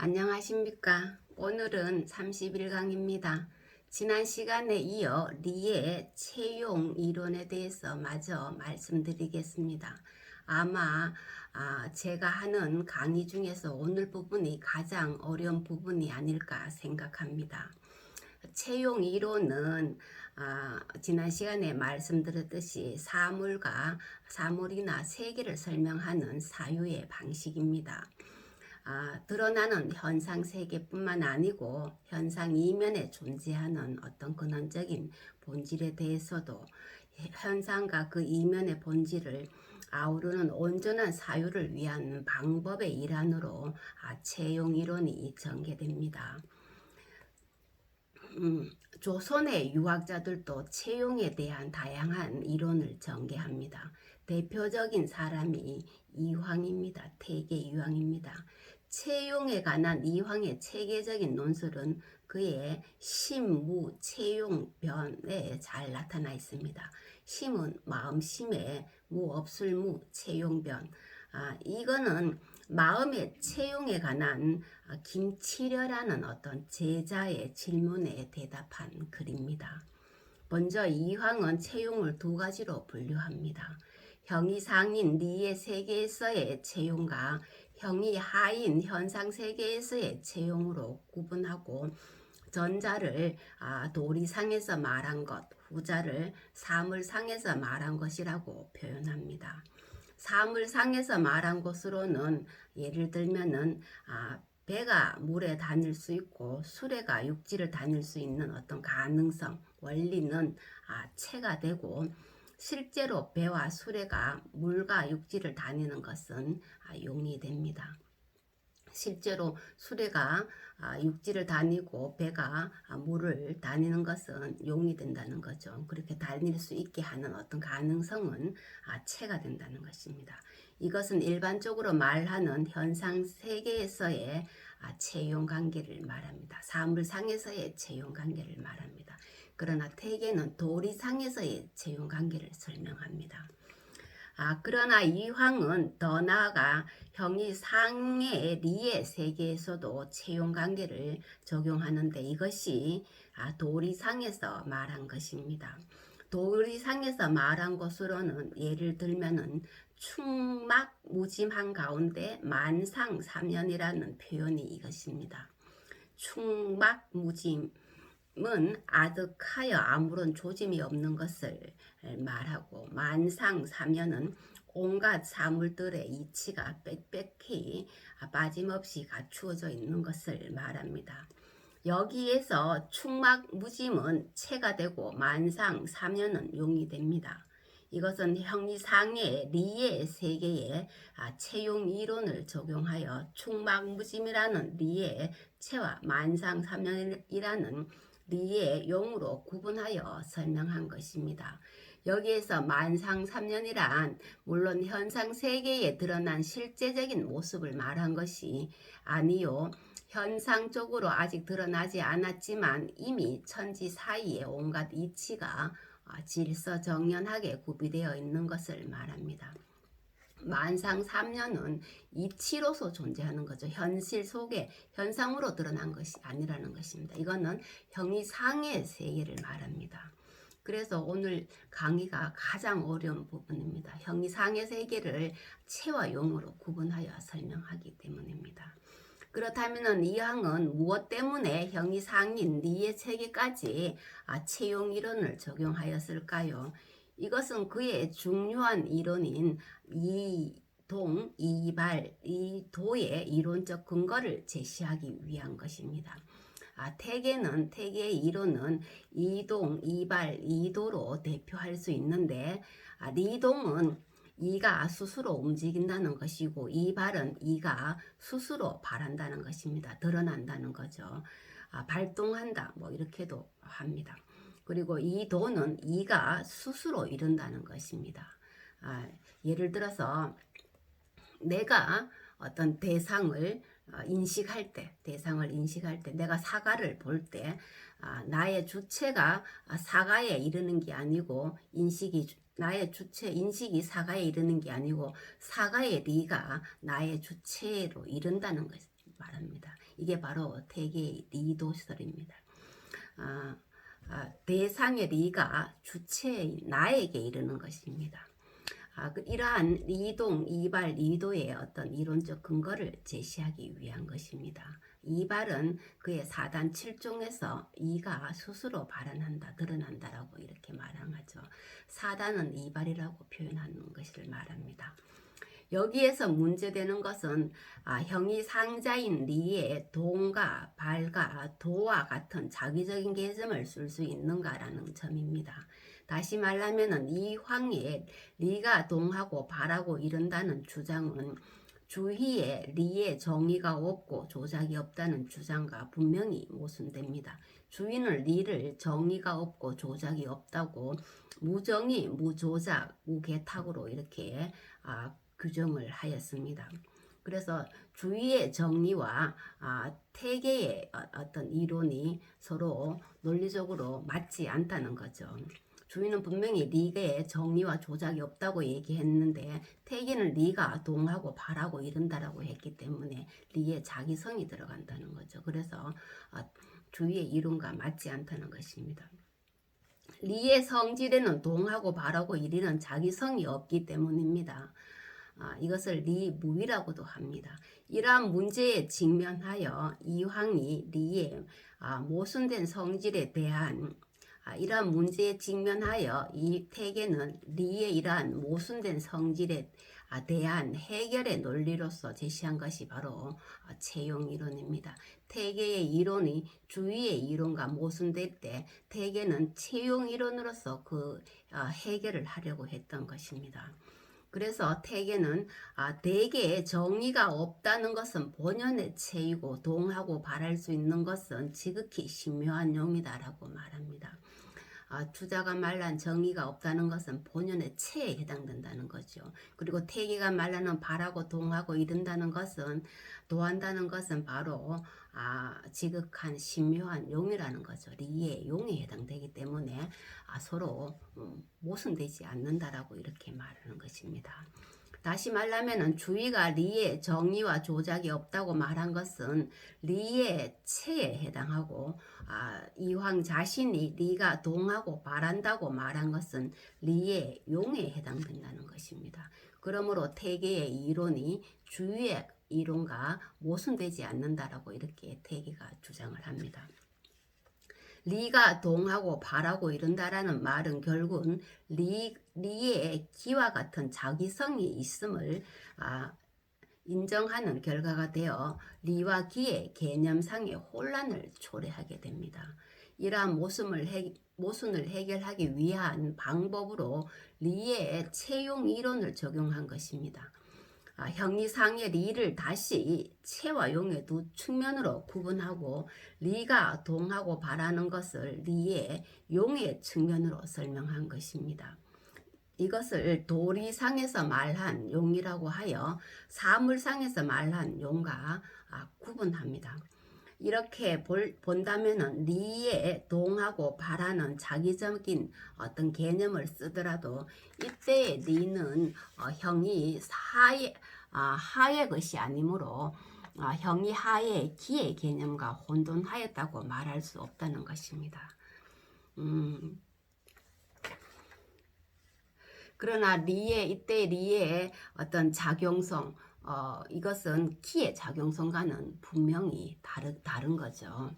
안녕하십니까. 오늘은 31강입니다. 지난 시간에 이어 리의 채용 이론에 대해서 마저 말씀드리겠습니다. 아마 제가 하는 강의 중에서 오늘 부분이 가장 어려운 부분이 아닐까 생각합니다. 채용 이론은 지난 시간에 말씀드렸듯이 사물이나 세계를 설명하는 사유의 방식입니다. 드러나는 현상 세계뿐만 아니고 현상 이면에 존재하는 어떤 근원적인 본질에 대해서도 현상과 그 이면의 본질을 아우르는 온전한 사유를 위한 방법의 일환으로 채용 이론이 전개됩니다. 조선의 유학자들도 채용에 대한 다양한 이론을 전개합니다. 대표적인 사람이 이황입니다. 태계 이황입니다. 채용에 관한 이황의 체계적인 논술은 그의 심무 채용변에 잘 나타나 있습니다. 심은 마음심에 무 없을무 채용변. 이거는 마음의 채용에 관한 김치려라는 어떤 제자의 질문에 대답한 글입니다. 먼저 이황은 채용을 두 가지로 분류합니다. 형이 상인 리의 세계에서의 채용과 형이 하인 현상 세계에서의 채용으로 구분하고 전자를 도리상에서 말한 것, 후자를 사물상에서 말한 것이라고 표현합니다. 사물상에서 말한 것으로는 예를 들면은 배가 물에 다닐 수 있고 수레가 육지를 다닐 수 있는 어떤 가능성, 원리는 체가 되고 실제로 배와 수레가 물과 육지를 다니는 것은 용이 됩니다. 실제로 수레가 육지를 다니고 배가 물을 다니는 것은 용이 된다는 거죠. 그렇게 다닐 수 있게 하는 어떤 가능성은 체가 된다는 것입니다. 이것은 일반적으로 말하는 현상 세계에서의 채용 관계를 말합니다. 사물상에서의 채용 관계를 말합니다. 그러나 태계는 도리상에서의 채용 관계를 설명합니다. 그러나 이황은 더 나아가 형이 상의 리의 세계에서도 채용 관계를 적용하는데 이것이 도리상에서 말한 것입니다. 도리상에서 말한 것으로는 예를 들면은 충막무짐한 가운데 만상삼연이라는 표현이 이것입니다. 충막무짐 은 아득하여 아무런 조짐이 없는 것을 말하고 만상사면은 온갖 사물들의 이치가 빽빽히 빠짐없이 갖추어져 있는 것을 말합니다. 여기에서 충막무짐은 체가 되고 만상사면은 용이 됩니다. 이것은 형이상의 리의 세계에 채용 이론을 적용하여 충막무짐이라는 리의 체와 만상사면이라는 리의 용으로 구분하여 설명한 것입니다. 여기에서 만상삼년이란 물론 현상세계에 드러난 실제적인 모습을 말한 것이 아니요 현상적으로 아직 드러나지 않았지만 이미 천지 사이에 온갖 이치가 질서정연하게 구비되어 있는 것을 말합니다. 만상삼년은 이치로서 존재하는 거죠. 현실 속에 현상으로 드러난 것이 아니라는 것입니다. 이거는 형이상의 세계를 말합니다. 그래서 오늘 강의가 가장 어려운 부분입니다. 형이상의 세계를 체와 용으로 구분하여 설명하기 때문입니다. 그렇다면 이항은 무엇 때문에 형이상인 리의 세계까지 채용 이론을 적용하였을까요? 이것은 그의 중요한 이론인 이동, 이발, 이도의 이론적 근거를 제시하기 위한 것입니다. 태계의 이론은 이동, 이발, 이도로 대표할 수 있는데 이동은 이가 스스로 움직인다는 것이고 이발은 이가 스스로 발한다는 것입니다. 드러난다는 거죠. 발동한다 뭐 이렇게도 합니다. 그리고 이 도는 이가 스스로 이룬다는 것입니다. 예를 들어서 내가 어떤 대상을 인식할 때 내가 사과를 볼 때 나의 주체가 사과에 이르는 게 아니고 나의 주체 인식이 사과에 이르는 게 아니고 사과의 리가 나의 주체로 이른다는 말합니다. 이게 바로 태계의 리도설입니다. 대상의 리가 주체의 나에게 이르는 것입니다. 이러한 이동, 이발, 이도의 어떤 이론적 근거를 제시하기 위한 것입니다. 이발은 그의 4단 7종에서 이가 스스로 발현한다, 드러난다라고 이렇게 말하죠. 4단은 이발이라고 표현하는 것을 말합니다. 여기에서 문제되는 것은 형이 상자인 리에 동과 발과 도와 같은 자기적인 개념을 쓸 수 있는가라는 점입니다. 다시 말하면 이 황에 리가 동하고 발하고 이른다는 주장은 주희에 리의 정의가 없고 조작이 없다는 주장과 분명히 모순됩니다. 주희는 리를 정의가 없고 조작이 없다고 무정의, 무조작, 무개탁으로 이렇게 규정을 하였습니다. 그래서 주의의 정리와 태계의 어떤 이론이 서로 논리적으로 맞지 않다는 거죠. 주의는 분명히 리의 정리와 조작이 없다고 얘기했는데 태계는 리가 동하고 발하고 이른다라고 했기 때문에 리의 자기성이 들어간다는 거죠. 그래서 주의의 이론과 맞지 않다는 것입니다. 리의 성질에는 동하고 발하고 이르는 자기성이 없기 때문입니다. 이것을 리무위라고도 합니다. 이러한 문제에 직면하여 이황이 리의 모순된 성질에 대한 이러한 문제에 직면하여 이 태계는 리의 이러한 모순된 성질에 대한 해결의 논리로서 제시한 것이 바로 채용 이론입니다. 태계의 이론이 주의의 이론과 모순될 때 태계는 채용 이론으로서 그 해결을 하려고 했던 것입니다. 그래서 태계는 대개의 정의가 없다는 것은 본연의 체이고 동하고 발할 수 있는 것은 지극히 신묘한 용이다라고 말합니다. 주자가 말한 정의가 없다는 것은 본연의 체에 해당된다는 거죠. 그리고 태계가 말하는 발하고 동하고 이른다는 것은 도한다는 것은 바로 지극한 신묘한 용이라는 거죠. 리의 용에 해당되기 때문에 서로 모순되지 않는다라고 이렇게 말하는 것입니다. 다시 말하면 주의가 리의 정의와 조작이 없다고 말한 것은 리의 체에 해당하고 이황 자신이 리가 동하고 발한다고 말한 것은 리의 용에 해당된다는 것입니다. 그러므로 태계의 이론이 주의의 이론과 모순되지 않는다라고 이렇게 태계가 주장을 합니다. 리가 동하고 발하고 이른다라는 말은 결국은 리의 기와 같은 자기성이 있음을 인정하는 결과가 되어 리와 기의 개념상의 혼란을 초래하게 됩니다. 이러한 모순을 해결하기 위한 방법으로 리의 채용 이론을 적용한 것입니다. 형이상의 리를 다시 체와 용의 두 측면으로 구분하고 리가 동하고 발하는 것을 리의 용의 측면으로 설명한 것입니다. 이것을 도리상에서 말한 용이라고 하여 사물상에서 말한 용과 구분합니다. 이렇게 본다면 리에 동하고 발하는 자기적인 어떤 개념을 쓰더라도 이때의 리는 형이 하의 것이 아니므로 형이 하의 기의 개념과 혼돈하였다고 말할 수 없다는 것입니다. 그러나 이때 리의 어떤 작용성, 이것은 키의 작용성과는 분명히 다른 거죠.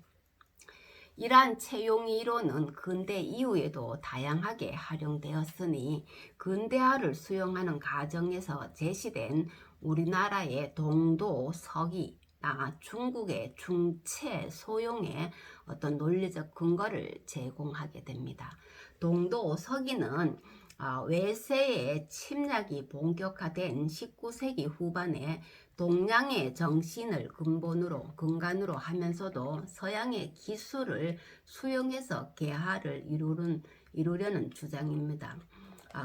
이러한 채용 이론은 근대 이후에도 다양하게 활용되었으니 근대화를 수용하는 과정에서 제시된 우리나라의 동도 서기나 중국의 중체 소용의 어떤 논리적 근거를 제공하게 됩니다. 동도 서기는 외세의 침략이 본격화된 19세기 후반에 동양의 정신을 근간으로 하면서도 서양의 기술을 수용해서 개화를 이루려는 주장입니다.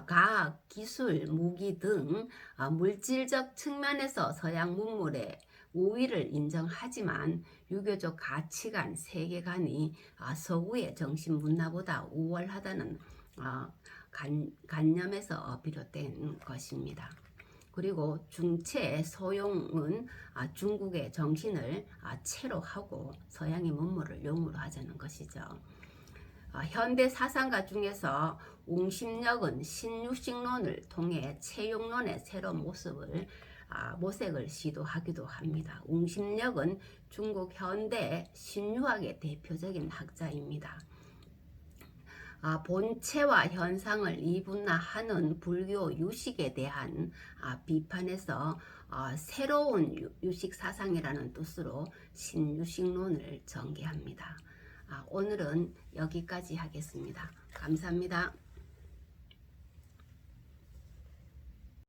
과학, 기술, 무기 등 물질적 측면에서 서양 문물의 우위를 인정하지만 유교적 가치관, 세계관이 서구의 정신 문화보다 우월하다는 관념에서 비롯된 것입니다. 그리고 중체 소용은 중국의 정신을 체로 하고 서양의 문물을 용으로 하자는 것이죠. 현대 사상가 중에서 웅심역은 신유식론을 통해 체육론의 새로운 모색을 시도하기도 합니다. 웅심역은 중국 현대 신유학의 대표적인 학자입니다. 본체와 현상을 이분화하는 불교 유식에 대한 비판에서 새로운 유식 사상이라는 뜻으로 신유식론을 전개합니다. 오늘은 여기까지 하겠습니다. 감사합니다.